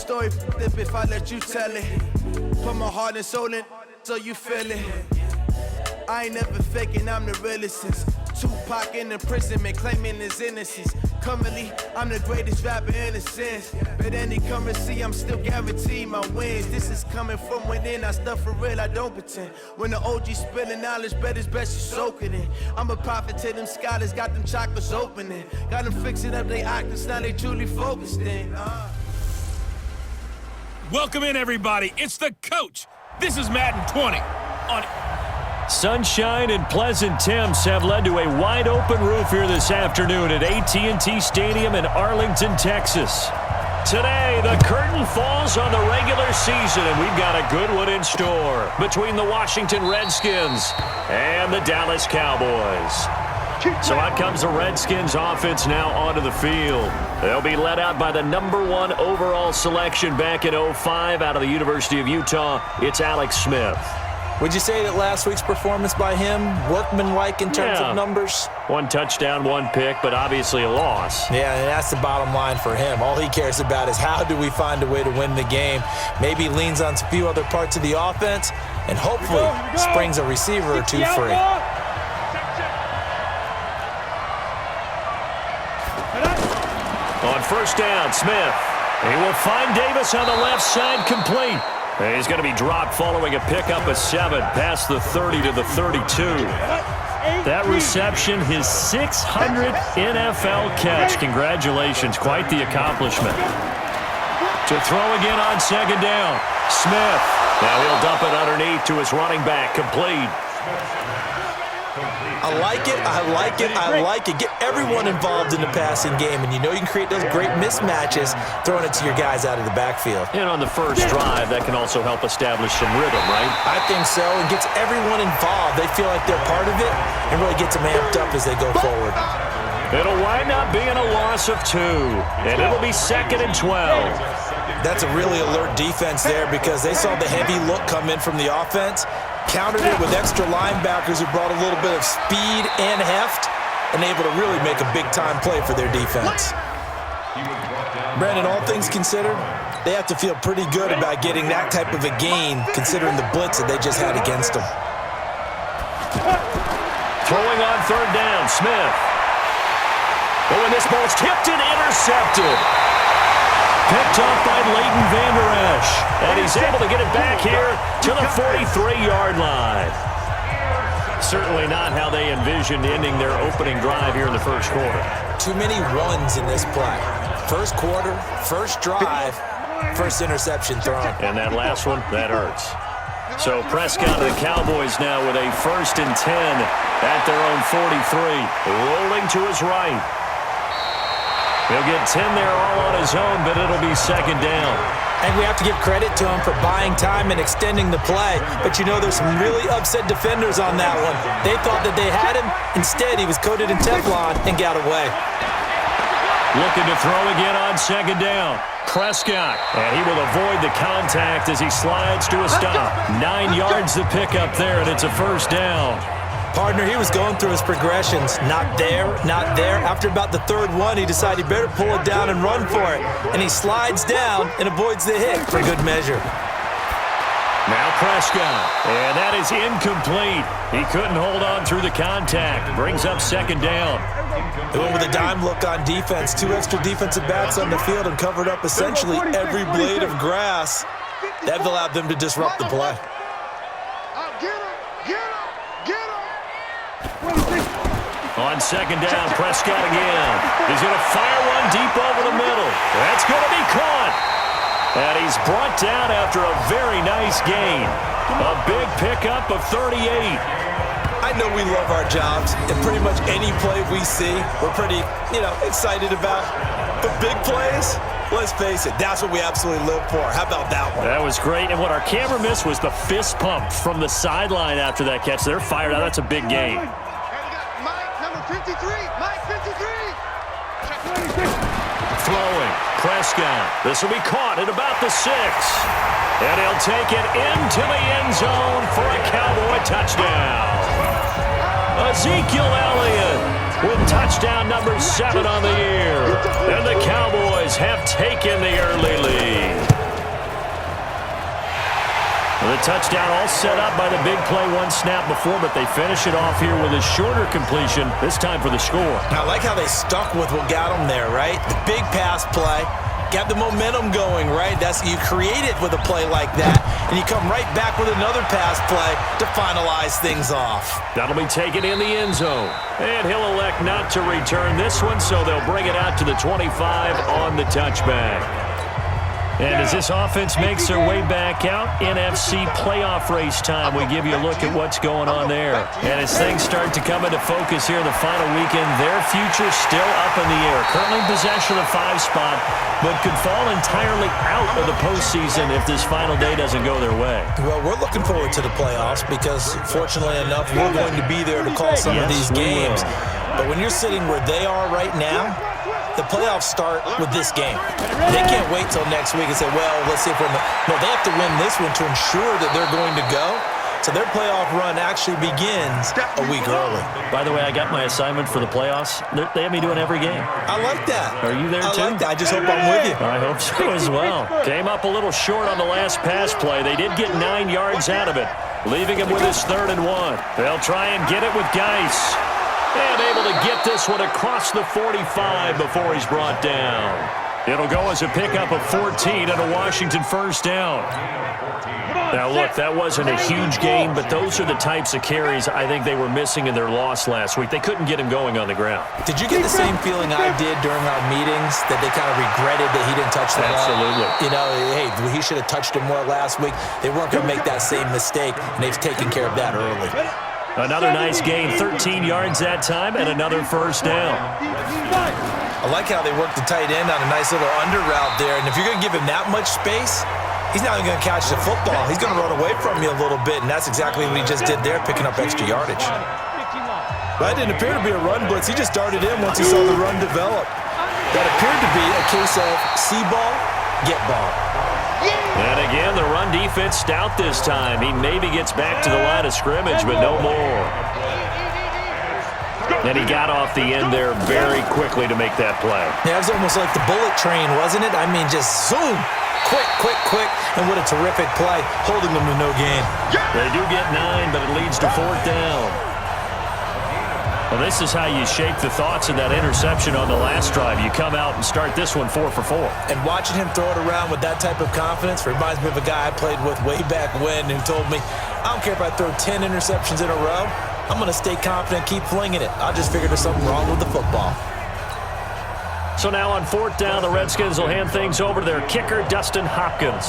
story if I let you tell it. Put my heart and soul in so you feel it. I ain't never faking, I'm the realest since Tupac in imprisonment, claiming his innocence. Currently, I'm the greatest rapper in a sense. But any currency, I'm still guaranteed my wins. This is coming from within, I stuff for real, I don't pretend. When the OG spilling knowledge, bet it's best you soak it in. I'm a prophet to them scholars, got them chakras opening. Got them fixing up they octaves, now they truly focused in. Welcome in, everybody. It's the coach. This is Madden 20 on Sunshine and pleasant temps have led to a wide-open roof here this afternoon at AT&T Stadium in Arlington, Texas. Today, the curtain falls on the regular season, and we've got a good one in store between the Washington Redskins and the Dallas Cowboys. So out comes the Redskins offense now onto the field. They'll be led out by the #1 overall selection back in 2005 out of the University of Utah. It's Alex Smith. Would you say that last week's performance by him, workmanlike in terms of numbers? 1 touchdown, 1 pick, but obviously a loss. Yeah, and that's the bottom line for him. All he cares about is how do we find a way to win the game. Maybe he leans on a few other parts of the offense and hopefully springs a receiver or two free. On first down, Smith. He will find Davis on the left side, complete. And he's going to be dropped following a pickup of 7 past the 30 to the 32. That reception, his 600th NFL catch. Congratulations, quite the accomplishment. To throw again on second down, Smith. Now he'll dump it underneath to his running back, complete. I like it, I like it, I like it. Get everyone involved in the passing game, and you know you can create those great mismatches throwing it to your guys out of the backfield. And on the first drive, that can also help establish some rhythm, right? I think so. It gets everyone involved. They feel like they're part of it and really gets them amped up as they go forward. It'll wind up being a loss of 2, and it'll be 2nd and 12. That's a really alert defense there because they saw the heavy look come in from the offense, countered it with extra linebackers who brought a little bit of speed and heft, and able to really make a big-time play for their defense. Brandon, all things considered, they have to feel pretty good about getting that type of a gain considering the blitz that they just had against them. Throwing on third down, Smith. Oh, and this ball's tipped and intercepted. Picked up by Leighton Vander Esch. And he's able to get it back here to the 43-yard line. Certainly not how they envisioned ending their opening drive here in the first quarter. Too many ones in this play. First quarter, first drive, first interception thrown. And that last one, that hurts. So Prescott and the Cowboys now with a 1st and 10 at their own 43. Rolling to his right. He'll get 10 there all on his own, but it'll be 2nd down. And we have to give credit to him for buying time and extending the play. But you know there's some really upset defenders on that one. They thought that they had him. Instead, he was coated in Teflon and got away. Looking to throw again on 2nd down. Prescott, and he will avoid the contact as he slides to a stop. 9 yards to pick up there, and it's a 1st down. Partner, he was going through his progressions. Not there, not there. After about the 3rd one, he decided he better pull it down and run for it. And he slides down and avoids the hit for good measure. Now Prescott, and that is incomplete. He couldn't hold on through the contact. Brings up 2nd down. They went with a dime look on defense. 2 extra defensive backs on the field and covered up essentially every blade of grass. That allowed them to disrupt the play. On 2nd down, Prescott again. He's going to fire one deep over the middle. That's going to be caught. And he's brought down after a very nice gain. A big pickup of 38. I know we love our jobs, and pretty much any play we see, we're pretty, excited about. But big plays, let's face it, that's what we absolutely live for. How about that one? That was great, and what our camera missed was the fist pump from the sideline after that catch. They're fired out. That's a big gain. Mike, number 53. Mike, 53. Throwing, Prescott. This will be caught at about the 6. And he'll take it into the end zone for a Cowboy touchdown. Ezekiel Elliott with touchdown number 7 on the year. And the Cowboys have taken the early lead. touchdown all set up by the big play one snap before, but they finish it off here with a shorter completion, this time for the score. I like how they stuck with what got them there, right? The big pass play. Got the momentum going, right? You create it with a play like that, and you come right back with another pass play to finalize things off. That'll be taken in the end zone. And he'll elect not to return this one, so they'll bring it out to the 25 on the touchback. And as this offense makes their way back out, NFC playoff race time, we give you a look at what's going on there. And as things start to come into focus here in the final weekend, their future still up in the air. Currently in possession of the 5 spot, but could fall entirely out of the postseason if this final day doesn't go their way. Well, we're looking forward to the playoffs because, fortunately enough, we're going to be there to call some of these games. But when you're sitting where they are right now, the playoffs start with this game. They can't wait till next week and say, well, let's see if we're in the... No, they have to win this one to ensure that they're going to go. So their playoff run actually begins a week early. By the way, I got my assignment for the playoffs. They have me doing every game. I like that. Are you there, too? I like that. I just hope I'm with you. I hope so as well. Came up a little short on the last pass play. They did get 9 yards out of it, leaving him with his 3rd and 1. They'll try and get it with Geis. And able to get this one across the 45 before he's brought down. It'll go as a pickup of 14 and a Washington first down. Now, look, that wasn't a huge gain, but those are the types of carries I think they were missing in their loss last week. They couldn't get him going on the ground. Did you get the same feeling I did during our meetings, that they kind of regretted that he didn't touch the ball? Absolutely. You know, hey, he should have touched it more last week. They weren't going to make that same mistake, and they've taken care of that early. Another nice gain, 13 yards that time, and another first down. I like how they worked the tight end on a nice little under route there, and if you're going to give him that much space, he's not even going to catch the football. He's going to run away from you a little bit, and that's exactly what he just did there, picking up extra yardage. That didn't appear to be a run blitz. He just darted in once he saw the run develop. That appeared to be a case of see ball, get ball. And again, the run defense stout this time. He maybe gets back to the line of scrimmage, but no more. And he got off the end there very quickly to make that play. Yeah, it was almost like the bullet train, wasn't it? I mean, just zoom. Quick, and what a terrific play, holding them to no gain. They do get 9, but it leads to 4th down. Well, this is how you shape the thoughts of that interception on the last drive. You come out and start this one 4 for 4. And watching him throw it around with that type of confidence reminds me of a guy I played with way back when who told me, I don't care if I throw 10 interceptions in a row. I'm going to stay confident, keep flinging it. I just figured there's something wrong with the football. So now on 4th down, the Redskins will hand things over to their kicker, Dustin Hopkins.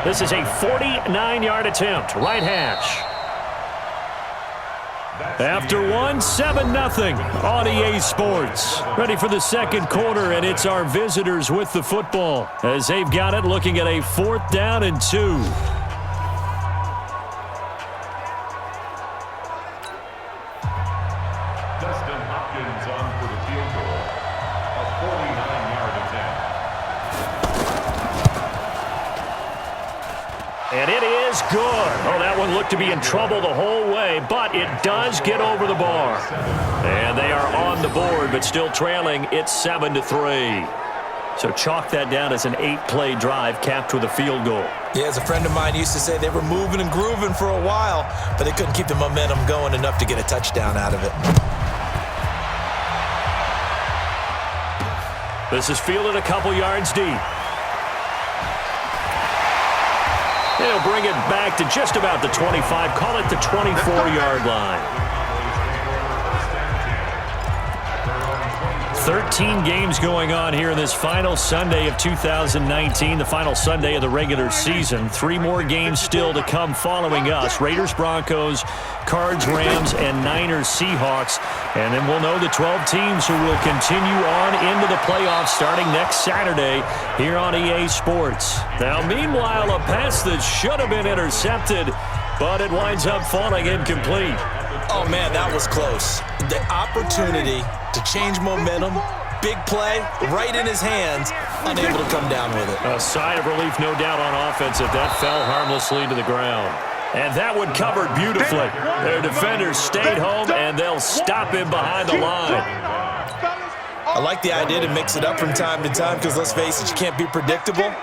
This is a 49-yard attempt, right hash. After 7-0 on EA Sports. Ready for the second quarter, and it's our visitors with the football as they've got it, looking at a 4th down and 2. Dustin Hopkins on for the field goal. A 49-yard attempt. And it is good. Oh, that one looked to be in trouble the whole way, but it does get over the bar. And they are on the board, but still trailing. It's 7-3. So chalk that down as an 8-play drive capped with a field goal. Yeah, as a friend of mine used to say, they were moving and grooving for a while, but they couldn't keep the momentum going enough to get a touchdown out of it. This is fielded a couple yards deep. They'll bring it back to just about the 25. Call it the 24-yard line. 13 games going on here in this final Sunday of 2019, the final Sunday of the regular season. 3 more games still to come following us. Raiders, Broncos, Cards, Rams, and Niners, Seahawks. And then we'll know the 12 teams who will continue on into the playoffs starting next Saturday here on EA Sports. Now, meanwhile, a pass that should have been intercepted, but it winds up falling incomplete. Oh, man, that was close. The opportunity to change momentum, big play, right in his hands, unable to come down with it. A sigh of relief, no doubt, on offense if that fell harmlessly to the ground. And that one covered beautifully. Their defenders stayed home, and they'll stop him behind the line. I like the idea to mix it up from time to time because, let's face it, you can't be predictable.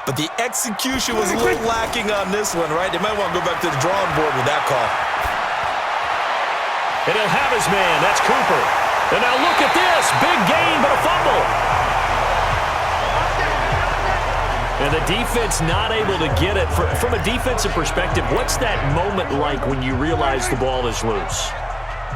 But the execution was a little lacking on this one, right? They might want to go back to the drawing board with that call. And he'll have his man. That's Cooper. And now look at this. Big gain, but a fumble. And the defense not able to get it. From a defensive perspective, what's that moment like when you realize the ball is loose?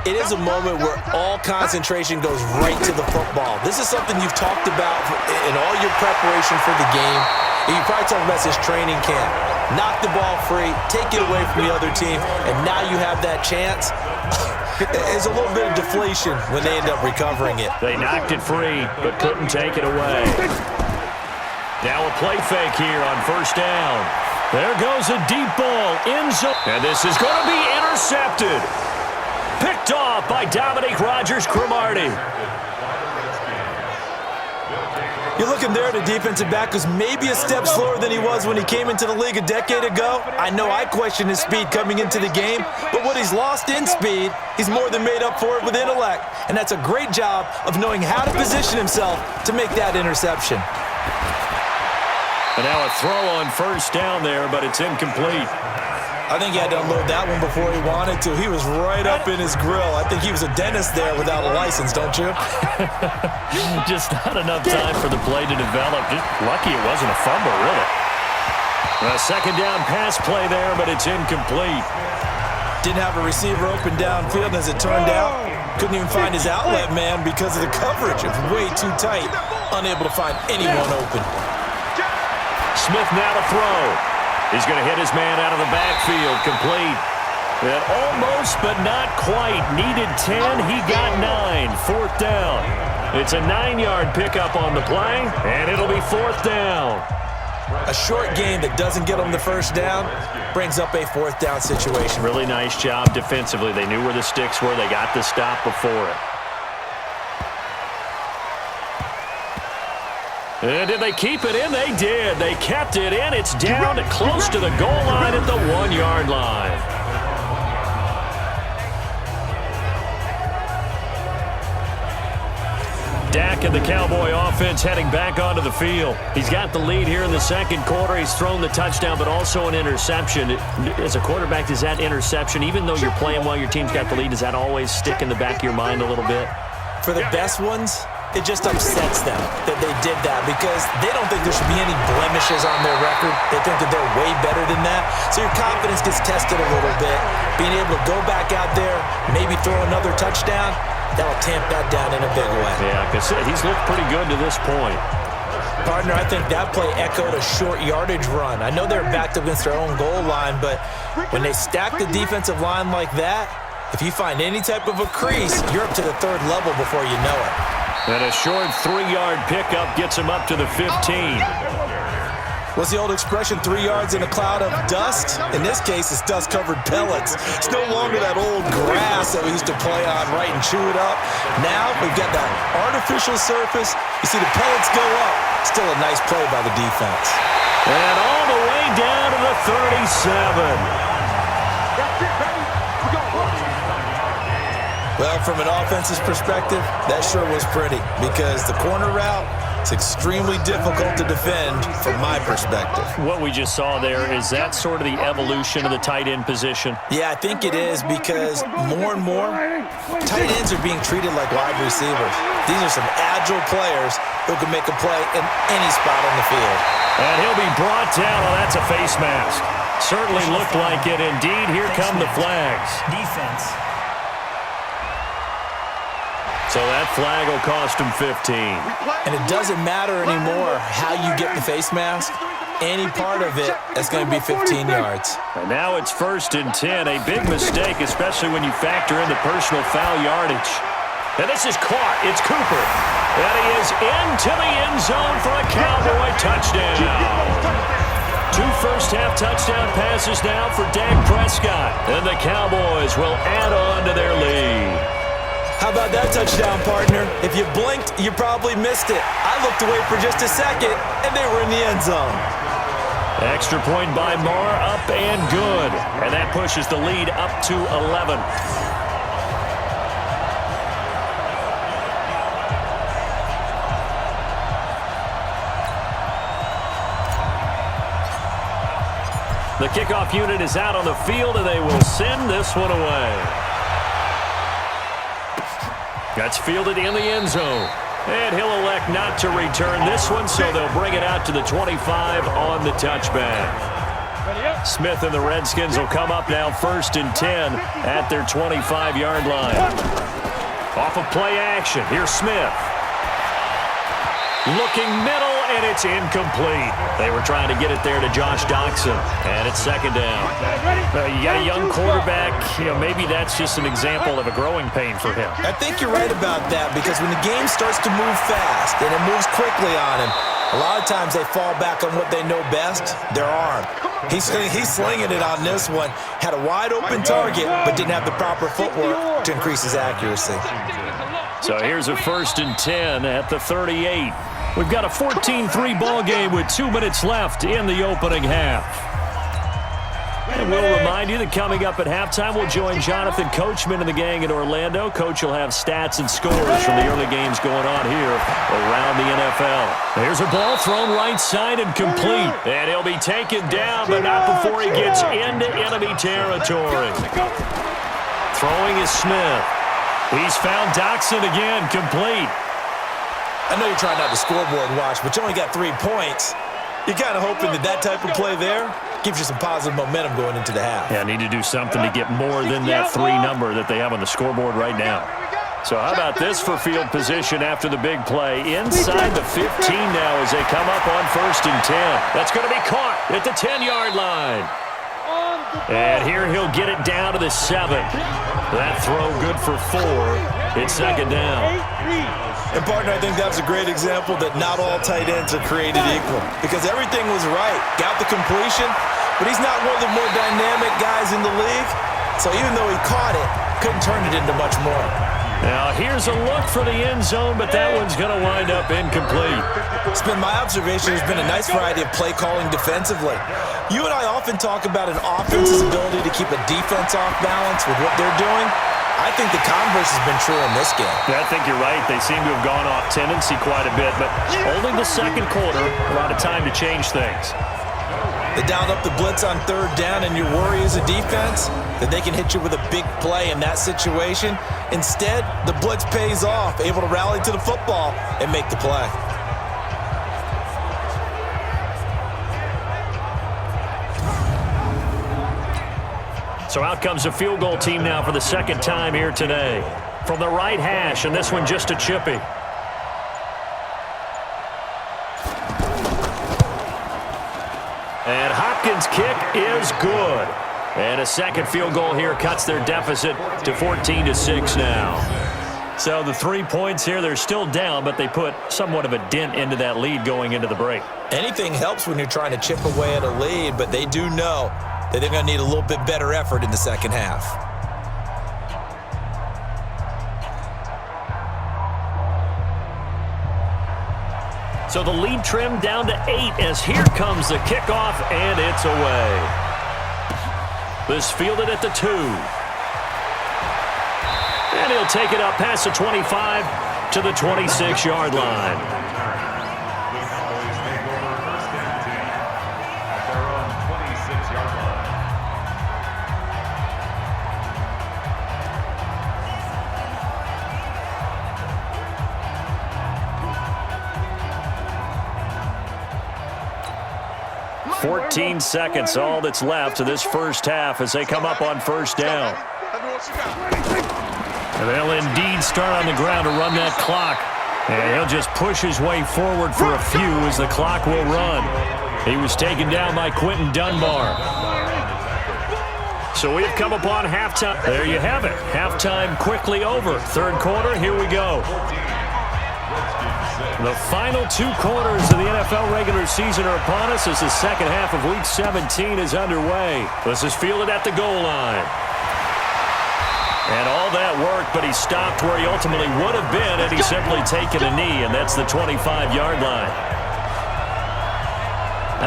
It is a moment where all concentration goes right to the football. This is something you've talked about in all your preparation for the game. And you probably talked about this training camp. Knock the ball free, take it away from the other team, and now you have that chance. There's a little bit of deflation when they end up recovering it. They knocked it free, but couldn't take it away. Now a play fake here on first down. There goes a deep ball, end zone. And this is going to be intercepted. Picked off by Dominique Rodgers-Cromartie. You're looking there at a defensive back who's maybe a step slower than he was when he came into the league a decade ago. I know I questioned his speed coming into the game, but what he's lost in speed, he's more than made up for it with intellect. And that's a great job of knowing how to position himself to make that interception. And now a throw on first down there, but it's incomplete. I think he had to unload that one before he wanted to. He was right up in his grill. I think he was a dentist there without a license, don't you? Just not enough time for the play to develop. Just lucky it wasn't a fumble, really. A second down pass play there, but it's incomplete. Didn't have a receiver open downfield, as it turned out. Couldn't even find his outlet man because of the coverage. It was way too tight. Unable to find anyone open. Smith now to throw. He's going to hit his man out of the backfield. Complete. And almost, but not quite. Needed 10. He got 9. Fourth down. It's a 9-yard pickup on the play, and it'll be fourth down. A short game that doesn't get them the first down brings up a fourth down situation. Really nice job defensively. They knew where the sticks were. They got the stop before it. And did they keep it in? They did. They kept it in. It's down to close to the goal line at the 1-yard line. Dak and the Cowboy offense heading back onto the field. He's got the lead here in the second quarter. He's thrown the touchdown, but also an interception. As a quarterback, does that interception, even though you're playing while your team's got the lead, does that always stick in the back of your mind a little bit? For the best ones, it just upsets them that they did that because they don't think there should be any blemishes on their record. They think that they're way better than that. So your confidence gets tested a little bit. Being able to go back out there, maybe throw another touchdown, that'll tamp that down in a big way. Yeah, because he's looked pretty good to this point. Partner, I think that play echoed a short yardage run. I know they're backed up against their own goal line, but when they stack the defensive line like that, if you find any type of a crease, you're up to the third level before you know it. And a short 3-yard pickup gets him up to the 15. What's the old expression, 3 yards in a cloud of dust? In this case, it's dust-covered pellets. It's no longer that old grass that we used to play on, right, and chew it up. Now we've got that artificial surface. You see the pellets go up. Still a nice play by the defense. And all the way down to the 37. Well, from an offensive perspective, that sure was pretty because the corner route is extremely difficult to defend from my perspective. What we just saw there, is that sort of the evolution of the tight end position? Yeah, I think it is because more and more, tight ends are being treated like wide receivers. These are some agile players who can make a play in any spot on the field. And he'll be brought down. Oh, that's a face mask. Certainly looked like it. Indeed, here come the flags. Defense. So that flag will cost him 15. And it doesn't matter anymore how you get the face mask. Any part of it, that's going to be 15 yards. And now it's 1st and 10. A big mistake, especially when you factor in the personal foul yardage. And this is caught. It's Cooper. And he is into the end zone for a Cowboy touchdown. 2 first-half touchdown passes now for Dak Prescott. And the Cowboys will add on to their lead. How about that touchdown, partner? If you blinked, you probably missed it. I looked away for just a second, and they were in the end zone. Extra point by Marr, up and good. And that pushes the lead up to 11. The kickoff unit is out on the field, and they will send this one away. That's fielded in the end zone. And he'll elect not to return this one, so they'll bring it out to the 25 on the touchback. Smith and the Redskins will come up now 1st and 10 at their 25-yard line. Off of play action, here's Smith. Looking middle, and it's incomplete. They were trying to get it there to Josh Doxson, and it's 2nd down. You got a young quarterback. Maybe that's just an example of a growing pain for him. I think you're right about that, because when the game starts to move fast and it moves quickly on him, a lot of times they fall back on what they know best, their arm. He's slinging it on this one. Had a wide-open target, but didn't have the proper footwork to increase his accuracy. So here's a 1st and 10 at the 38. We've got a 14-3 ball game with 2 minutes left in the opening half. And we'll remind you that coming up at halftime, we'll join Jonathan Coachman and the gang in Orlando. Coach will have stats and scores from the early games going on here around the NFL. There's a ball thrown right side and complete. And he'll be taken down, but not before he gets into enemy territory. Throwing is Smith. He's found Doxson again, complete. I know you're trying not to scoreboard watch, but you only got 3 points. You're kind of hoping that type of play there gives you some positive momentum going into the half. Yeah, need to do something to get more than that 3 number that they have on the scoreboard right now. So how about this for field position after the big play? Inside the 15 now as they come up on 1st and 10. That's going to be caught at the 10-yard line. And here he'll get it down to the 7. That throw good for 4. It's 2nd down. And, partner, I think that's a great example that not all tight ends are created equal, because everything was right. Got the completion, but he's not one of the more dynamic guys in the league. So even though he caught it, couldn't turn it into much more. Now here's a look for the end zone, but that one's going to wind up incomplete. It's been my observation there's been a nice variety of play calling defensively. You and I often talk about an offense's ability to keep a defense off balance with what they're doing. I think the converse has been true in this game. Yeah, I think you're right. They seem to have gone off tendency quite a bit, but only the 2nd quarter, a lot of time to change things. They dialed up the blitz on 3rd down, and your worry as a defense that they can hit you with a big play in that situation. Instead, the blitz pays off, able to rally to the football and make the play. So out comes the field goal team now for the 2nd time here today. From the right hash, and this one just a chippy. And Hopkins' kick is good. And a 2nd field goal here cuts their deficit to 14-6 now. So the 3 points here, they're still down, but they put somewhat of a dent into that lead going into the break. Anything helps when you're trying to chip away at a lead, but they do know that they're going to need a little bit better effort in the 2nd half. So the lead trimmed down to 8 as here comes the kickoff, and it's away. This fielded at the 2. And he'll take it up past the 25 to the 26-yard line. 14 seconds, all that's left of this first half as they come up on 1st down. And they'll indeed start on the ground to run that clock. And he'll just push his way forward for a few as the clock will run. He was taken down by Quentin Dunbar. So we've come upon halftime. There you have it. Halftime quickly over. 3rd quarter, here we go. The final 2 quarters of the NFL regular season are upon us as the 2nd half of Week 17 is underway. This is fielded at the goal line. And all that work, but he stopped where he ultimately would have been had he simply taken a knee, and that's the 25-yard line.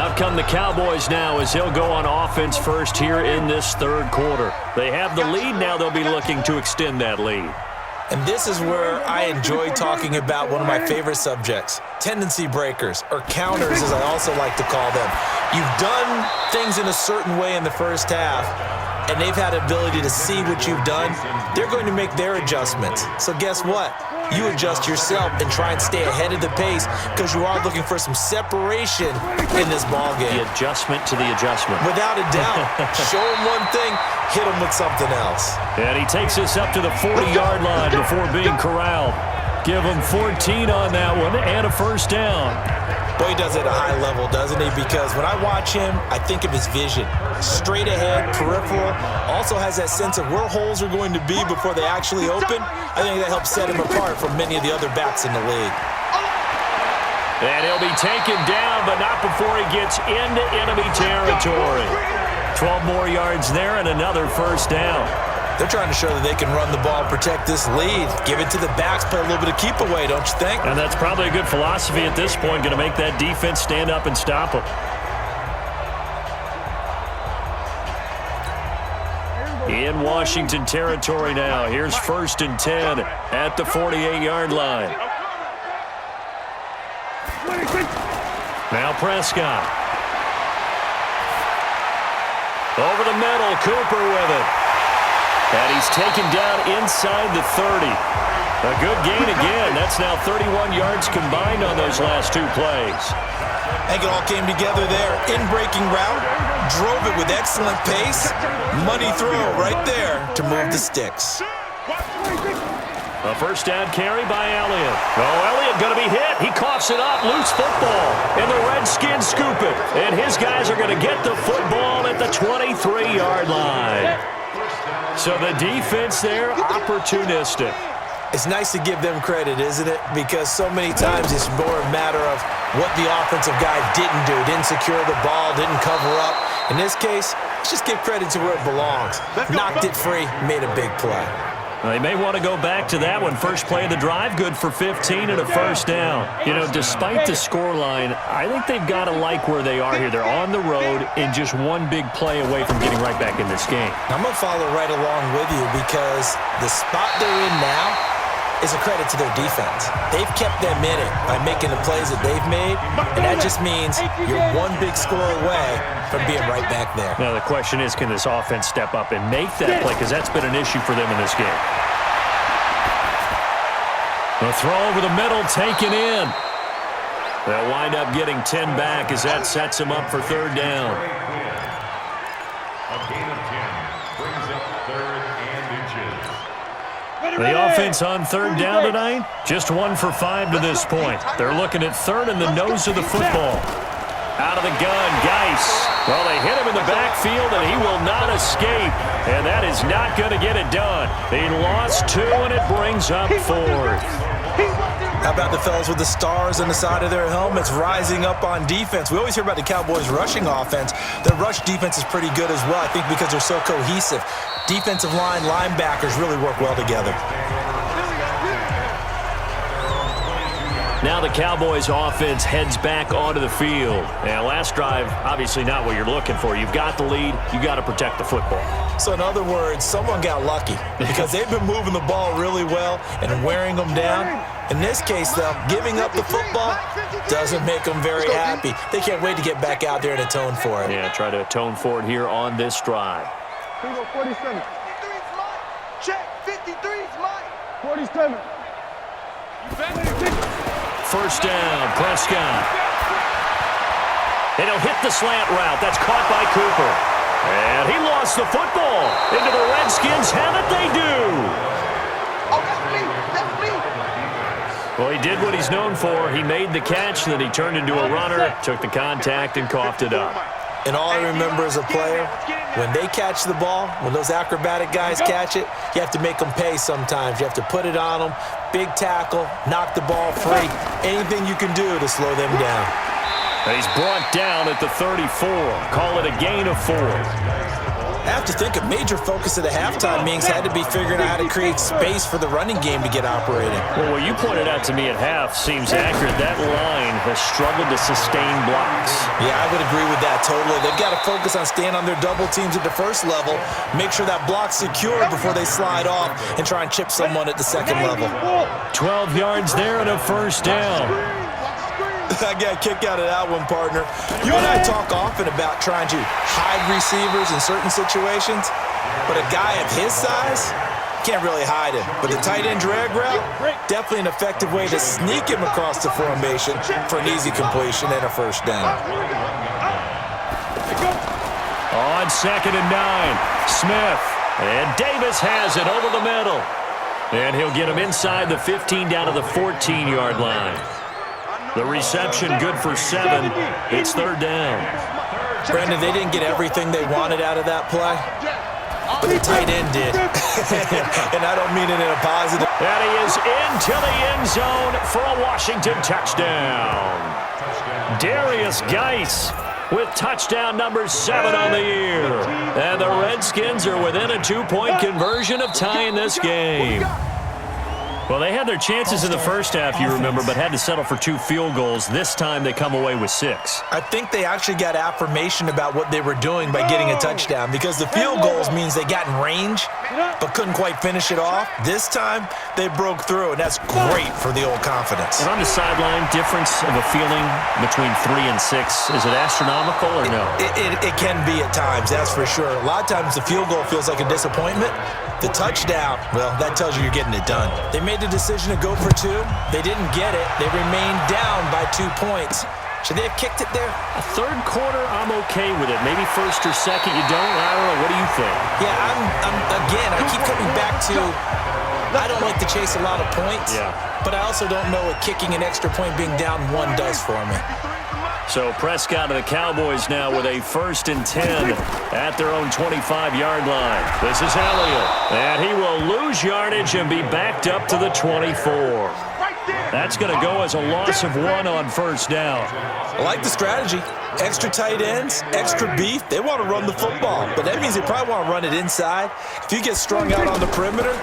Out come the Cowboys now as they'll go on offense first here in this 3rd quarter. They have the lead, now they'll be looking to extend that lead. And this is where I enjoy talking about one of my favorite subjects, tendency breakers, or counters as I also like to call them. You've done things in a certain way in the first half, and they've had the ability to see what you've done. They're going to make their adjustments. So guess what? You adjust yourself and try and stay ahead of the pace because you are looking for some separation in this ball game. The adjustment to the adjustment. Without a doubt. Show them one thing, hit them with something else. And he takes us up to the 40-yard line before being corralled. Give him 14 on that one and a first down. Boy, he does it at a high level, doesn't he? Because when I watch him, I think of his vision. Straight ahead, peripheral. Also has that sense of where holes are going to be before they actually open. I think that helps set him apart from many of the other backs in the league. And he'll be taken down, but not before he gets into enemy territory. 12 more yards there and another first down. They're trying to show that they can run the ball, protect this lead, give it to the backs, play a little bit of keep away, don't you think? And that's probably a good philosophy at this point, going to make that defense stand up and stop them. In Washington territory now. Here's 1st and 10 at the 48-yard line. Now Prescott. Over the middle, Cooper with it. And he's taken down inside the 30. A good gain again. That's now 31 yards combined on those last 2 plays. I think it all came together there. In-breaking route, drove it with excellent pace. Money throw right there to move the sticks. A first down carry by Elliott. Oh, Elliott going to be hit. He coughs it up. Loose football. And the Redskins scoop it. And his guys are going to get the football at the 23-yard line. So the defense there, opportunistic. It's nice to give them credit, isn't it? Because so many times it's more a matter of what the offensive guy didn't do. Didn't secure the ball, didn't cover up. In this case, let's just give credit to where it belongs. Knocked it free, made a big play. They may want to go back to that one. First play of the drive, good for 15 and a first down. You know, despite the scoreline, I think they've got to like where they are here. They're on the road and just one big play away from getting right back in this game. I'm going to follow right along with you because the spot they're in now is a credit to their defense. They've kept them in it by making the plays that they've made, and that just means you're one big score away from being right back there. Now the question is, can this offense step up and make that play? Because that's been an issue for them in this game. The throw over the middle, taken in. They'll wind up getting 10 back as that sets them up for third down. A gain of 10 brings up 3rd and inches. The offense on third down tonight, just 1 for 5 to this point. They're looking at third in the nose of the football. Out of the gun, Geis. Well, they hit him in the backfield, and he will not escape. And that is not going to get it done. He lost 2, and it brings up 4th. How about the fellas with the stars on the side of their helmets rising up on defense? We always hear about the Cowboys' rushing offense. Their rush defense is pretty good as well, I think, because they're so cohesive. Defensive line, linebackers really work well together. Now the Cowboys offense heads back onto the field. And last drive, obviously not what you're looking for. You've got the lead. You got to protect the football. So in other words, someone got lucky because they've been moving the ball really well and wearing them down. In this case, though, giving up the football doesn't make them very happy. They can't wait to get back out there and atone for it. Yeah, try to atone for it here on this drive. 47. 53's mine. Check. 53's mine. 47. First down, Prescott. And he'll hit the slant route. That's caught by Cooper. And he lost the football. Into the Redskins have it, they do. Oh, that's me. That's me. Well, he did what he's known for. He made the catch, then he turned into a runner, took the contact, and coughed it up. And all I remember as a player, when they catch the ball, when those acrobatic guys catch it, you have to make them pay sometimes. You have to put it on them, big tackle, knock the ball free, anything you can do to slow them down. And he's brought down at the 34. Call it a gain of 4. I have to think a major focus of the halftime meetings had to be figuring out how to create space for the running game to get operating. Well, what you pointed out to me at half seems accurate. That line has struggled to sustain blocks. Yeah, I would agree with that totally. They've got to focus on staying on their double teams at the first level, make sure that block's secure before they slide off and try and chip someone at the second level. 12 yards there and a first down. I got a kick out of that one, partner. You and I talk often about trying to hide receivers in certain situations, but a guy of his size can't really hide him. But the tight end drag route, definitely an effective way to sneak him across the formation for an easy completion and a first down. On 2nd and 9, Smith. And Davis has it over the middle. And he'll get him inside the 15 down to the 14-yard line. The reception good for 7. It's 3rd down. Brandon, they didn't get everything they wanted out of that play, but the tight end did. And I don't mean it in a positive. And he is into the end zone for a Washington touchdown. Darius Geis with touchdown number 7 on the year. And the Redskins are within a 2-point conversion of tying this game. Well, they had their chances in the first half, you remember, but had to settle for 2 field goals. This time they come away with 6. I think they actually got affirmation about what they were doing by getting a touchdown, because the field goals means they got in range but couldn't quite finish it off. This time they broke through, and that's great for the old confidence. And on the sideline, difference of a feeling between 3 and 6, is it astronomical or no? It can be at times, that's for sure. A lot of times the field goal feels like a disappointment. The touchdown, well, that tells you you're getting it done. They made the decision to go for 2. They didn't get it. They remained down by 2 points. Should they have kicked it there? A third quarter, I'm okay with it. Maybe first or second, you don't? I don't know. What do you think? Yeah, again, I keep coming back to, I don't like to chase a lot of points, but I also don't know what kicking an extra point being down 1 does for me. So Prescott and the Cowboys now with a 1st and 10 at their own 25-yard line. This is Elliott, and he will lose yardage and be backed up to the 24. That's going to go as a loss of 1 on 1st down. I like the strategy. Extra tight ends, extra beef. They want to run the football, but that means they probably want to run it inside. If you get strung out on the perimeter,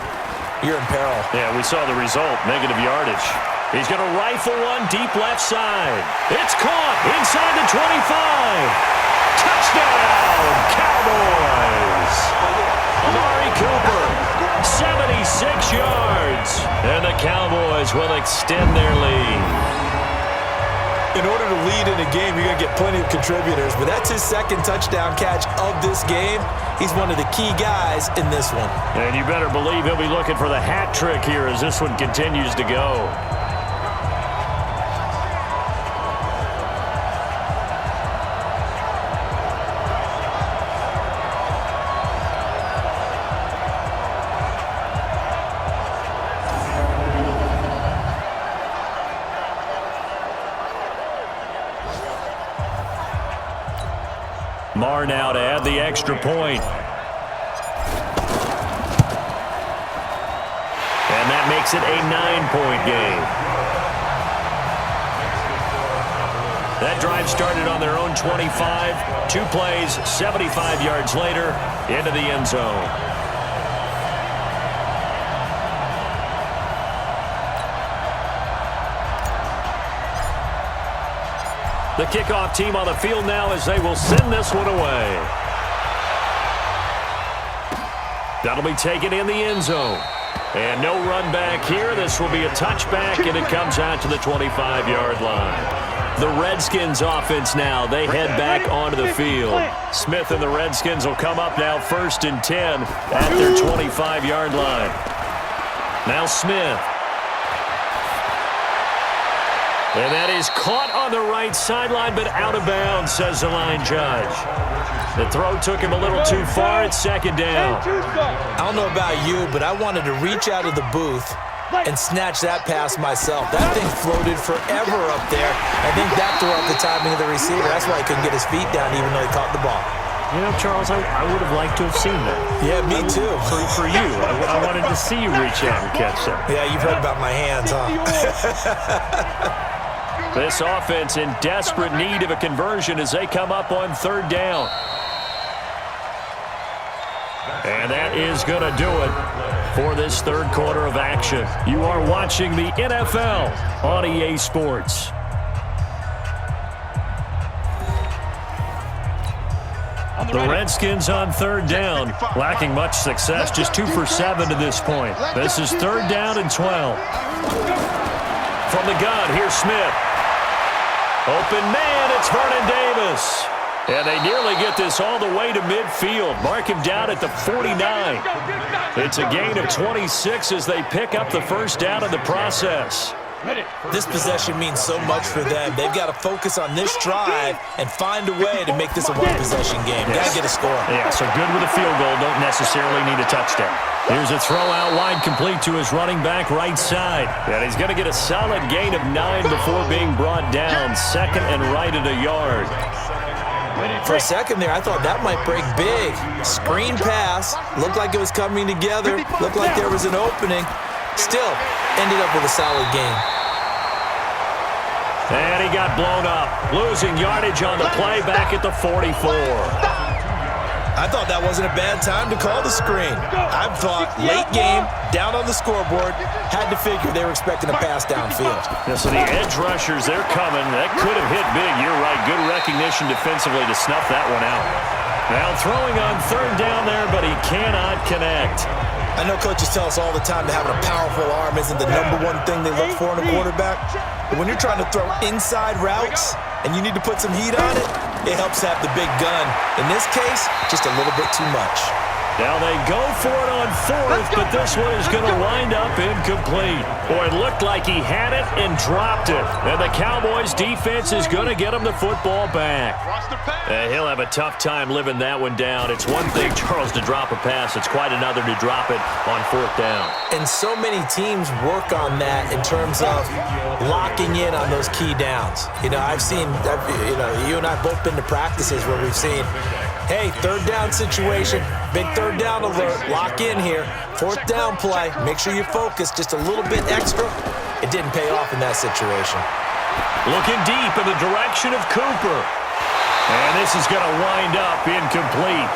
you're in peril. Yeah, we saw the result, negative yardage. He's going to rifle one deep left side. It's caught inside the 25. Touchdown, Cowboys. Amari Cooper, 76 yards. And the Cowboys will extend their lead. In order to lead in a game, you're going to get plenty of contributors, but that's his 2nd touchdown catch of this game. He's one of the key guys in this one. And you better believe he'll be looking for the hat trick here as this one continues to go. Marr now to add the extra point. And that makes it a 9-point game. That drive started on their own 25. 2 plays, 75 yards later, into the end zone. The kickoff team on the field now as they will send this one away. That'll be taken in the end zone. And no run back here. This will be a touchback, and it comes out to the 25-yard line. The Redskins offense now. They head back onto the field. Smith and the Redskins will come up now 1st and 10 at their 25-yard line. Now Smith. And that is caught on the right sideline, but out of bounds, says the line judge. The throw took him a little too far. It's 2nd down. I don't know about you, but I wanted to reach out of the booth and snatch that pass myself. That thing floated forever up there. I think that threw off the timing of the receiver. That's why he couldn't get his feet down even though he caught the ball. You know, Charles, I would have liked to have seen that. Yeah, me too. For you. I wanted to see you reach out and catch that. Yeah, you've heard about my hands, huh? This offense in desperate need of a conversion as they come up on 3rd down. And that is going to do it for this 3rd quarter of action. You are watching the NFL on EA Sports. The Redskins on 3rd down, lacking much success, just 2 for 7 to this point. This is 3rd down and 12. From the gun, here's Smith. Open man, it's Vernon Davis. And they nearly get this all the way to midfield. Mark him down at the 49. It's a gain of 26 as they pick up the first down in the process. This possession means so much for them. They've got to focus on this drive and find a way to make this a one-possession game. Got to get a score. Yeah, so good with a field goal. Don't necessarily need a touchdown. Here's a throw out wide, complete to his running back right side. And he's going to get a solid gain of 9 before being brought down. Second and right at a yard. For a second there, I thought that might break big. Screen pass. Looked like it was coming together. Looked like there was an opening. Still, ended up with a solid game. And he got blown up. Losing yardage on the play back at the 44. I thought that wasn't a bad time to call the screen. I thought late game, down on the scoreboard, had to figure they were expecting a pass downfield. Yeah, so the edge rushers, they're coming. That could have hit big. You're right. Good recognition defensively to snuff that one out. Now throwing on third down there, but he cannot connect. I know coaches tell us all the time that having a powerful arm isn't the #1 thing they look for in a quarterback. But when you're trying to throw inside routes and you need to put some heat on it, it helps have the big gun. In this case, just a little bit too much. Now they go for it on fourth, but this one is going to wind up incomplete. Boy, it looked like he had it and dropped it. And the Cowboys' defense is going to get him the football back. He'll have a tough time living that one down. It's one thing, Charles, to drop a pass. It's quite another to drop it on fourth down. And so many teams work on that in terms of locking in on those key downs. You know, you and I have both been to practices where we've seen, hey, third down situation, big third down alert, lock in here, fourth down play, make sure you focus just a little bit extra. It didn't pay off in that situation. Looking deep in the direction of Cooper. And this is going to wind up incomplete.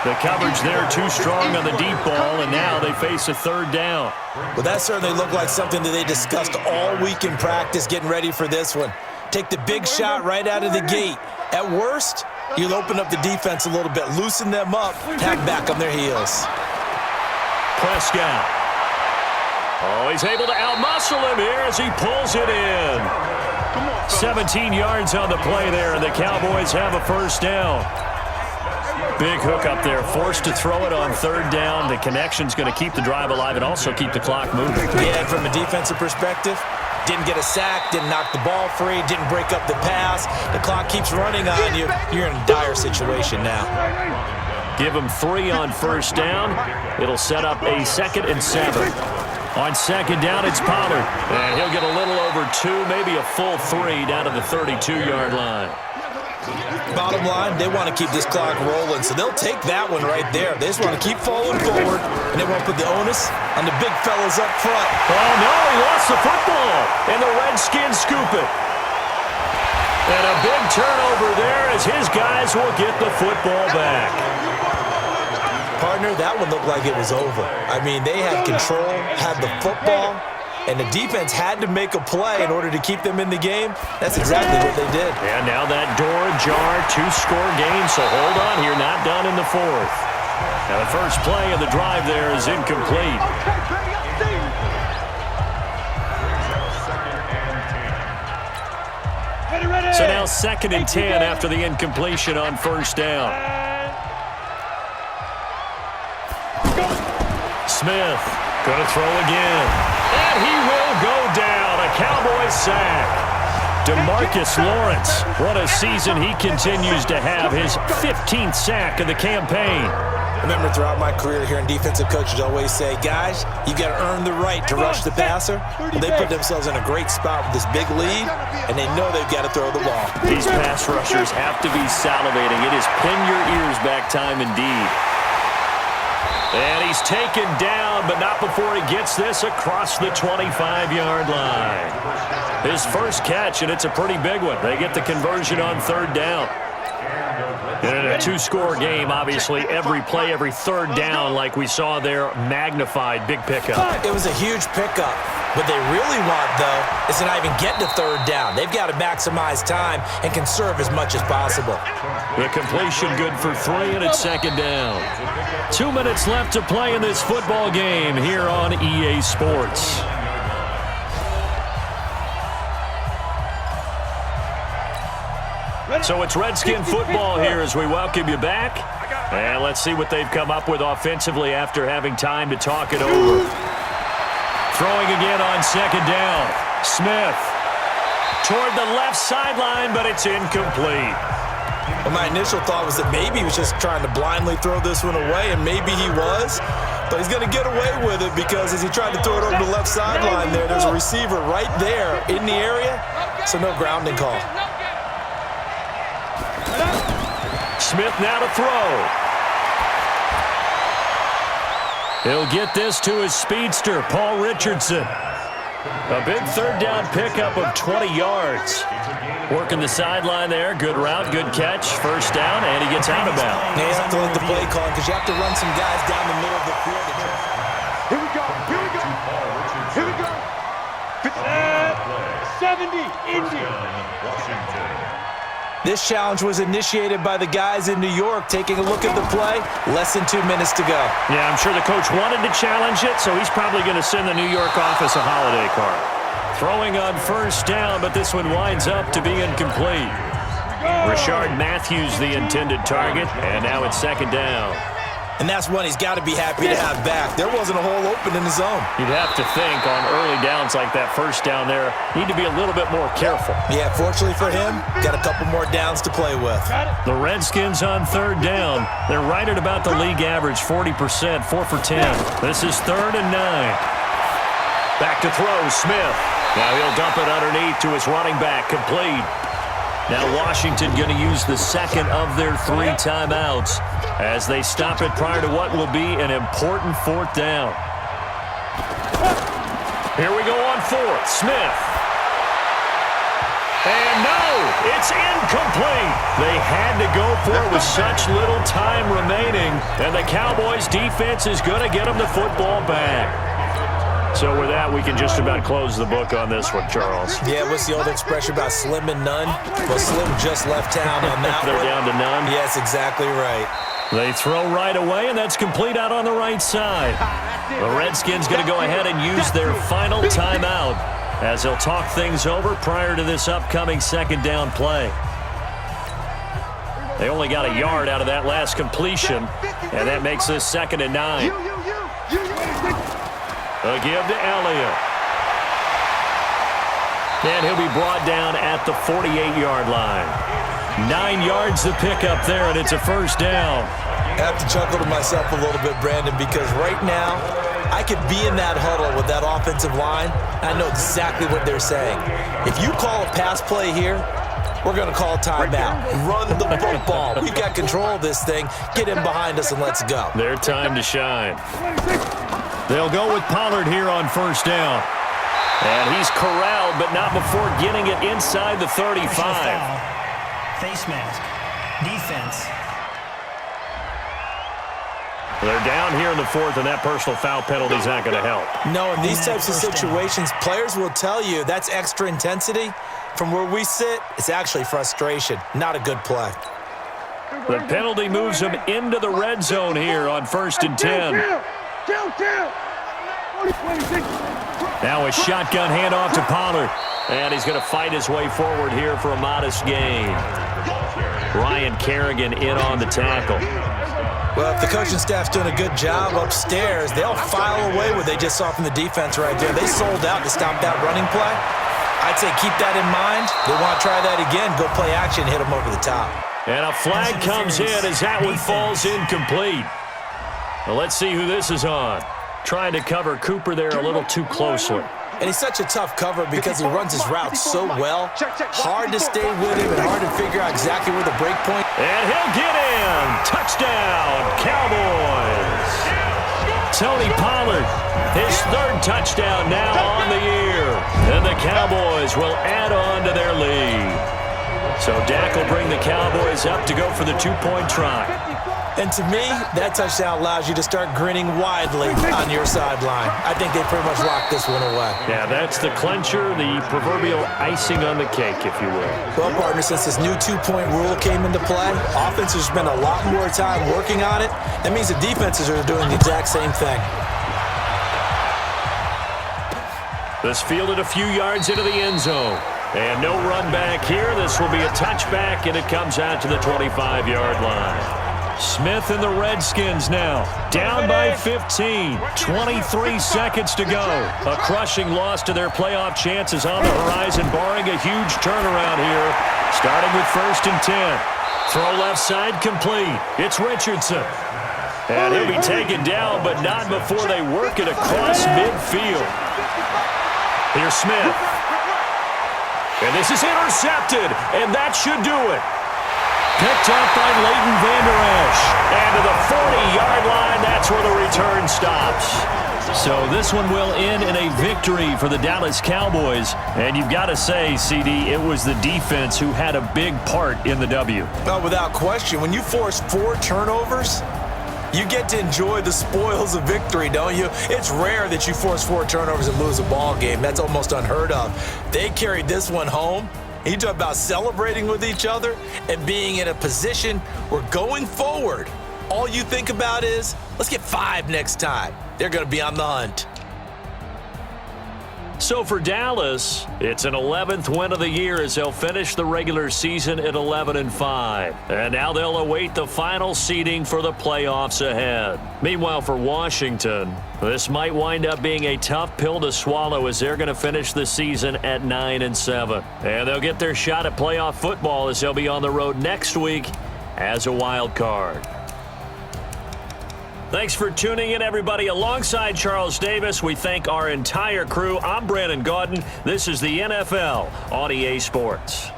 The coverage there too strong on the deep ball, and now they face a third down. Well, that certainly looked like something that they discussed all week in practice, getting ready for this one. Take the big shot right out of the gate. At worst, you'll open up the defense a little bit, loosen them up, have back on their heels. Prescott. Oh, he's able to outmuscle him here as he pulls it in. 17 yards on the play there, and the Cowboys have a first down. Big hook up there, forced to throw it on third down. The connection's going to keep the drive alive and also keep the clock moving. Yeah, and from a defensive perspective, didn't get a sack, didn't knock the ball free, didn't break up the pass. The clock keeps running on you. You're in a dire situation now. Give him 3 on first down. It'll set up a 2nd and 7. On second down, it's Pollard. And he'll get a little over 2, maybe a full 3 down to the 32-yard line. Bottom line, they want to keep this clock rolling, so they'll take that one right there. They just want to keep falling forward, and they won't put the onus on the big fellas up front. Oh, no, he lost the football, and the Redskins scoop it. And a big turnover there as his guys will get the football back. Partner, that one looked like it was over. I mean, they had control, had the football, and the defense had to make a play in order to keep them in the game. That's exactly what they did. And now that door ajar, 2-score game, so hold on here, not done in the fourth. Now the first play of the drive there is incomplete. So now 2nd and 10 after the incompletion on first down. Smith gonna throw again. And he will go down. A Cowboys sack. DeMarcus Lawrence. What a season he continues to have. His 15th sack of the campaign. I remember throughout my career here in defensive coaches always say, guys, you got to earn the right to rush the passer. Well, they put themselves in a great spot with this big lead, and they know they've got to throw the ball. These pass rushers have to be salivating. It is pin your ears back time indeed. And he's taken down, but not before he gets this across the 25-yard line. His first catch, and it's a pretty big one. They get the conversion on third down. In a 2-score game, obviously, every play, every third down, like we saw there, magnified, big pickup. It was a huge pickup. What they really want, though, is to not even get to third down. They've got to maximize time and conserve as much as possible. The completion good for 3, and it's second down. 2 minutes left to play in this football game here on EA Sports. So it's Redskin football here as we welcome you back. And let's see what they've come up with offensively after having time to talk it over. Throwing again on second down. Smith toward the left sideline, but it's incomplete. Well, my initial thought was that maybe he was just trying to blindly throw this one away, and maybe he was. But he's going to get away with it because as he tried to throw it over the left sideline there's a receiver right there in the area, so no grounding call. Smith now to throw. He'll get this to his speedster, Paul Richardson. A big third down pickup of 20 yards. Working the sideline there. Good route, good catch. First down, and he gets out of bounds. Now you have to let the play call because you have to run some guys down the middle of the field. Here we go. Here we go. Here we go. 70. Indy. Washington. This challenge was initiated by the guys in New York. Taking a look at the play, less than 2 minutes to go. Yeah, I'm sure the coach wanted to challenge it, so he's probably going to send the New York office a holiday card. Throwing on first down, but this one winds up to be incomplete. Rashard Matthews, the intended target, and now it's second down. And that's one he's got to be happy to have back. There wasn't a hole open in the zone. You'd have to think on early downs like that first down there, need to be a little bit more careful. Yeah, fortunately for him, got a couple more downs to play with. The Redskins on third down. They're right at about the league average, 40%, 4 for 10. This is 3rd and 9. Back to throw, Smith. Now he'll dump it underneath to his running back, complete. Now Washington going to use the second of their 3 timeouts as they stop it prior to what will be an important 4th down. Here we go on 4th. Smith. And no, it's incomplete. They had to go for it with such little time remaining, and the Cowboys defense is going to get them the football back. So with that, we can just about close the book on this one, Charles. Yeah, what's the old expression about slim and none? Well, Slim just left town on that They're one. down to none. Yes, exactly right. They throw right away, and that's complete out on the right side. The Redskins going to go ahead and use their final timeout as they'll talk things over prior to this upcoming second down play. They only got a yard out of that last completion, and that makes this 2nd and 9. A give to Elliott. And he'll be brought down at the 48-yard line. 9 yards to pick up there, and it's a first down. I have to chuckle to myself a little bit, Brandon, because right now I could be in that huddle with that offensive line, and I know exactly what they're saying. If you call a pass play here, we're going to call a timeout. Run the football. We've got control of this thing. Get in behind us and let's go. Their time to shine. They'll go with Pollard here on first down. And he's corralled, but not before getting it inside the 35. Face mask. Defense. They're down here in the 4th, and that personal foul penalty is not going to help. No, in these types of situations, players will tell you that's extra intensity. From where we sit, it's actually frustration. Not a good play. The penalty moves him into the red zone here on 1st and 10. Now a shotgun handoff to Pollard. And he's going to fight his way forward here for a modest gain. Ryan Kerrigan in on the tackle. Well, if the coaching staff's doing a good job upstairs, they'll file away what they just saw from the defense right there. They sold out to stop that running play. I'd say keep that in mind. They want to try that again. Go play action, hit them over the top. And a flag comes in as that one falls incomplete. Well, let's see who this is on. Trying to cover Cooper there a little too closely. And he's such a tough cover because he runs his route so well. Hard to stay with him and hard to figure out exactly where the break point. And he'll get in. Touchdown, Cowboys. Tony Pollard, his 3rd touchdown now on the year. And the Cowboys will add on to their lead. So Dak will bring the Cowboys up to go for the 2-point try. And to me, that touchdown allows you to start grinning widely on your sideline. I think they pretty much locked this one away. Yeah, that's the clincher, the proverbial icing on the cake, if you will. Well, partner, since this new 2-point rule came into play, offenses spend a lot more time working on it. That means the defenses are doing the exact same thing. This fielded a few yards into the end zone. And no run back here. This will be a touchback, and it comes out to the 25-yard line. Smith and the Redskins now, down by 15, 23 seconds to go. A crushing loss to their playoff chances on the horizon, barring a huge turnaround here, starting with 1st and 10. Throw left side complete. It's Richardson. And he'll be taken down, but not before they work it across midfield. Here's Smith. And this is intercepted, and that should do it. Picked up by Leighton Vander Esch. And to the 40-yard line, that's where the return stops. So this one will end in a victory for the Dallas Cowboys. And you've got to say, CD, it was the defense who had a big part in the W. Well, without question, when you force 4 turnovers, you get to enjoy the spoils of victory, don't you? It's rare that you force 4 turnovers and lose a ball game. That's almost unheard of. They carried this one home. You talk about celebrating with each other and being in a position where going forward, all you think about is, let's get 5 next time. They're going to be on the hunt. So for Dallas, it's an 11th win of the year as they'll finish the regular season at 11-5. And now they'll await the final seeding for the playoffs ahead. Meanwhile, for Washington, this might wind up being a tough pill to swallow as they're going to finish the season at 9-7. And they'll get their shot at playoff football as they'll be on the road next week as a wild card. Thanks for tuning in, everybody. Alongside Charles Davis, we thank our entire crew. I'm Brandon Gaudin. This is the NFL on EA Sports.